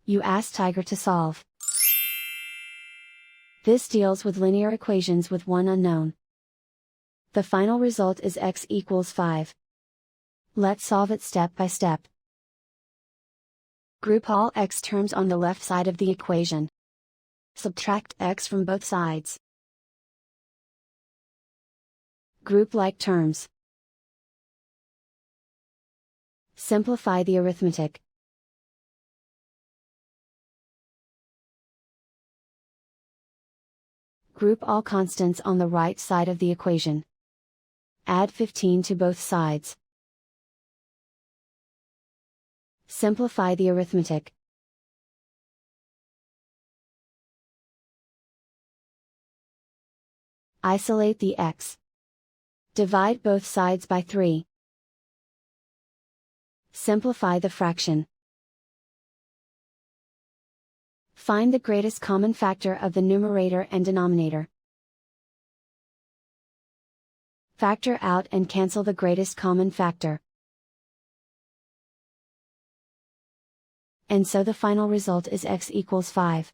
You ask Tiger to solve. This deals with linear equations with one unknown. The final result is x equals 5. Let's solve it step by step. Group all x terms on the left side of the equation. Subtract x from both sides. Group like terms. Simplify the arithmetic. Group all constants on the right side of the equation. Add 15 to both sides. Simplify the arithmetic. Isolate the x. Divide both sides by 3. Simplify the fraction. Find the greatest common factor of the numerator and denominator. Factor out and cancel the greatest common factor. And so the final result is x equals 5.